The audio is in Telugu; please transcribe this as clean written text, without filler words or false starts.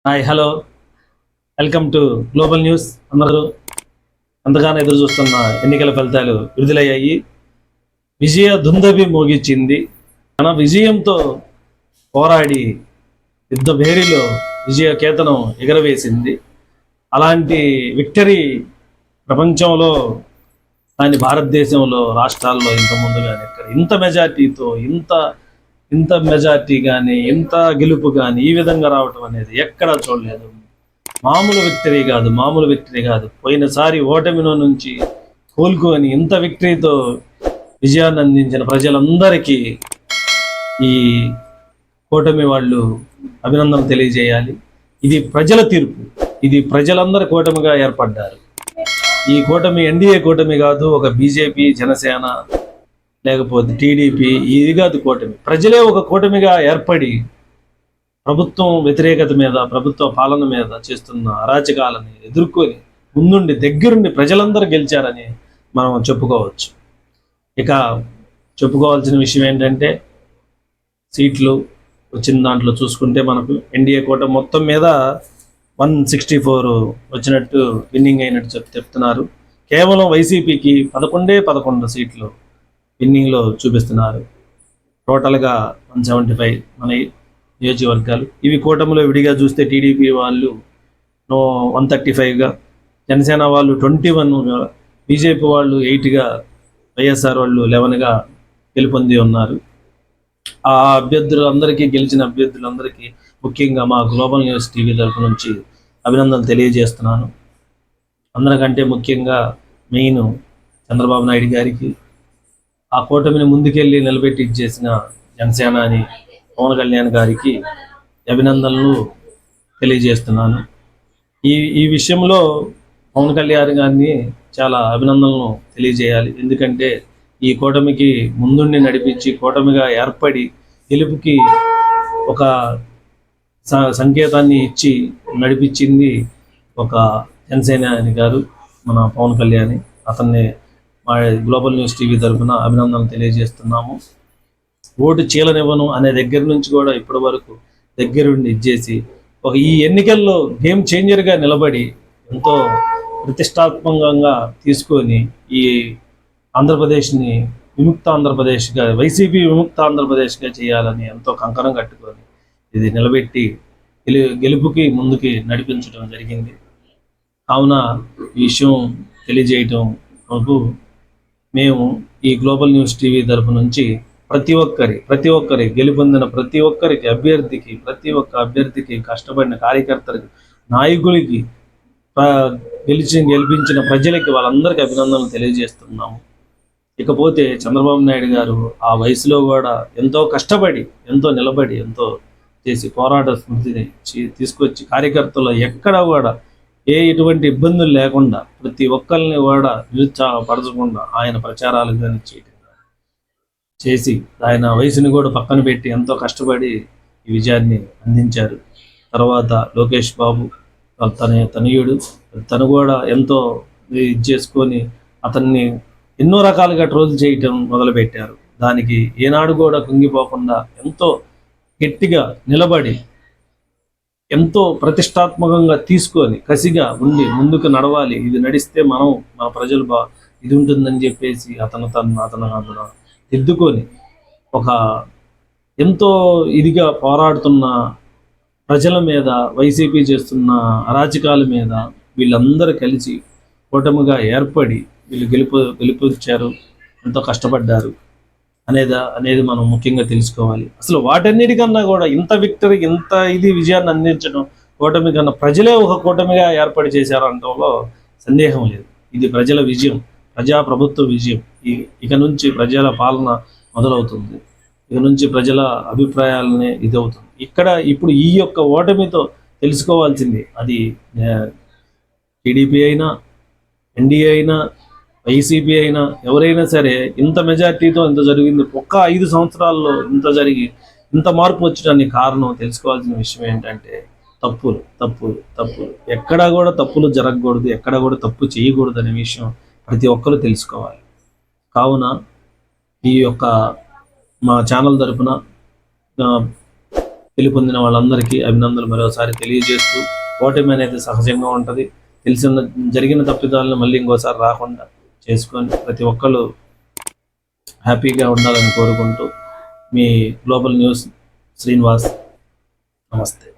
Hi hello, welcome to global news. అందరూ ఎంతగానో ఎదురు చూస్తున్న ఎన్నికల ఫలితాలు విడుదలయ్యాయి. విజయ దుందభి మోగించింది. తన విజయంతో పోరాడి యుద్ధ భేరిలో విజయ కేతనం ఎగరవేసింది. అలాంటి విక్టరీ ప్రపంచంలో కానీ భారతదేశంలో రాష్ట్రాల్లో ఇంత ముందుగానే ఎక్కడ ఇంత మెజార్టీతో ఇంత మెజార్టీ కానీ ఇంత గెలుపు కానీ ఈ విధంగా రావటం అనేది ఎక్కడా చూడలేదు. మామూలు విక్టరీ కాదు. పోయినసారి ఓటమిలో నుంచి కోలుకొని ఇంత విక్టరీతో విజయాన్ని అందించిన ప్రజలందరికీ ఈ కూటమి వాళ్ళు అభినందనలు తెలియజేయాలి. ఇది ప్రజల తీర్పు. ఇది ప్రజలందరూ కూటమిగా ఏర్పడ్డారు. ఈ కూటమి ఎన్డీఏ కూటమి కాదు, ఒక బీజేపీ, జనసేన లేకపోతే టీడీపీ, ఇది కాదు కూటమి. ప్రజలే ఒక కూటమిగా ఏర్పడి ప్రభుత్వం వ్యతిరేకత మీద, ప్రభుత్వ పాలన మీద చేస్తున్న అరాచకాలని ఎదుర్కొని ముందుండి దగ్గరుండి ప్రజలందరూ గెలిచారని మనం చెప్పుకోవచ్చు. ఇక చెప్పుకోవాల్సిన విషయం ఏంటంటే, సీట్లు వచ్చిన దాంట్లో చూసుకుంటే మనకు ఎన్డీఏ కూటమి మొత్తం మీద 164 వచ్చినట్టు విన్నింగ్ అయినట్టు చెప్తున్నారు. కేవలం వైసీపీకి 11 సీట్లు విన్నింగ్లో చూపిస్తున్నారు. టోటల్గా 175 మన నియోజకవర్గాలు. ఇవి కూటమిలో విడిగా చూస్తే టీడీపీ వాళ్ళు 135గా, జనసేన వాళ్ళు 21గా, బీజేపీ వాళ్ళు 8గా, వైఎస్ఆర్ వాళ్ళు 11గా గెలుపొంది ఉన్నారు. ఆ అభ్యర్థులందరికీ, గెలిచిన అభ్యర్థులందరికీ ముఖ్యంగా మా గ్లోబల్ న్యూస్ టీవీ తరపు నుంచి అభినందనలు తెలియజేస్తున్నాను. అందరికంటే ముఖ్యంగా మెయిన్ చంద్రబాబు నాయుడు గారికి, ఆ కూటమిని ముందుకెళ్ళి నిలబెట్టి ఇచ్చేసిన జనసేన అని పవన్ కళ్యాణ్ గారికి అభినందనలు తెలియజేస్తున్నాను. ఈ విషయంలో పవన్ కళ్యాణ్ గారిని చాలా అభినందనలు తెలియజేయాలి. ఎందుకంటే ఈ కూటమికి ముందుండి నడిపించి కూటమిగా ఏర్పడి గెలుపుకి ఒక సంకేతాన్ని ఇచ్చి నడిపించింది ఒక జనసేనాని గారు, మన పవన్ కళ్యాణ్. అతన్ని మా గ్లోబల్ న్యూస్ టీవీ తరఫున అభినందనలు తెలియజేస్తున్నాము. ఓటు చీలనివ్వను అనే దగ్గర నుంచి కూడా ఇప్పటి వరకు దగ్గరుండి ఇచ్చేసి ఈ ఎన్నికల్లో గేమ్ చేంజర్గా నిలబడి ఎంతో ప్రతిష్టాత్మకంగా తీసుకొని ఈ ఆంధ్రప్రదేశ్ని విముక్త ఆంధ్రప్రదేశ్గా, వైసీపీ విముక్త ఆంధ్రప్రదేశ్గా చేయాలని ఎంతో కంకణం కట్టుకొని ఇది నిలబెట్టి గెలుపుకి ముందుకి నడిపించడం జరిగింది. కావున ఈ విషయం తెలియజేయటం మేము ఈ గ్లోబల్ న్యూస్ టీవీ తరపు నుంచి ప్రతి ఒక్కరి గెలుపొందిన ప్రతి ఒక్క అభ్యర్థికి కష్టపడిన కార్యకర్తలకి, నాయకులకి, గెలిపించిన ప్రజలకి, వాళ్ళందరికీ అభినందనలు తెలియజేస్తున్నాము. ఇకపోతే చంద్రబాబు నాయుడు గారు ఆ వయసులో కూడా ఎంతో కష్టపడి, ఎంతో నిలబడి, ఎంతో చేసి పోరాట స్మృతిని తీసుకొచ్చి కార్యకర్తలు ఎక్కడ కూడా ఎటువంటి ఇబ్బందులు లేకుండా ప్రతి ఒక్కరిని కూడా నిరుత్సాహపరచకుండా ఆయన ప్రచారాలు కానీ చేసి ఆయన వయసుని కూడా పక్కన పెట్టి ఎంతో కష్టపడి ఈ విజయాన్ని అందించారు. తర్వాత లోకేష్ బాబు తనయుడు, తను కూడా ఎంతో ఇది చేసుకొని అతన్ని ఎన్నో రకాలుగా ట్రోల్ చేయటం మొదలుపెట్టారు. దానికి ఏనాడు కూడా కుంగిపోకుండా ఎంతో గట్టిగా నిలబడి ఎంతో ప్రతిష్టాత్మకంగా తీసుకొని కసిగా ఉండి ముందుకు నడవాలి, ఇది నడిస్తే మన ప్రజలు ఇది ఉంటుందని చెప్పేసి అతను దిద్దుకొని ఒక ఎంతో ఇదిగా పోరాడుతున్న ప్రజల మీద, వైసీపీ చేస్తున్న అరాచకాల మీద వీళ్ళందరూ కలిసి కూటమిగా ఏర్పడి వీళ్ళు గెలుపొచ్చారు, ఎంతో కష్టపడ్డారు అనేది మనం ముఖ్యంగా తెలుసుకోవాలి. అసలు వాటన్నిటికన్నా కూడా ఇంత విక్టరీ, ఇంత విజయాన్ని అందించడం కూటమి కన్నా ప్రజలే ఒక కూటమిగా ఏర్పాటు చేశారు అనడంలో సందేహం లేదు. ఇది ప్రజల విజయం, ప్రజాప్రభుత్వ విజయం. ఇక నుంచి ప్రజల పాలన మొదలవుతుంది. ఇక నుంచి ప్రజల అభిప్రాయాలనే అవుతుంది. ఇప్పుడు ఈ యొక్క ఓటమితో తెలుసుకోవాల్సింది, అది టీడీపీ అయినా, ఎన్డీఏ అయినా, వైసీపీ అయినా, ఎవరైనా సరే ఇంత మెజార్టీతో ఇంత జరిగింది, ఒక్క 5 సంవత్సరాల్లో ఇంత మార్పు వచ్చడానికి కారణం తెలుసుకోవాల్సిన విషయం ఏంటంటే తప్పులు. ఎక్కడా కూడా తప్పులు జరగకూడదు, ఎక్కడా కూడా తప్పు చేయకూడదు అనే విషయం ప్రతి ఒక్కరూ తెలుసుకోవాలి. కావున ఈ యొక్క మా ఛానల్ తరపున గెలుపొందిన వాళ్ళందరికీ అభినందనలు మరోసారి తెలియజేస్తూ, ఓటమి అనేది సహజంగా ఉంటుంది. జరిగిన తప్పిదాలను మళ్ళీ ఇంకోసారి రాకుండా చేసుకొని ప్రతి ఒక్కళ్ళు హ్యాపీగా ఉండాలని కోరుకుంటూ, మీ గ్లోబల్ న్యూస్ శ్రీనివాస్. నమస్తే.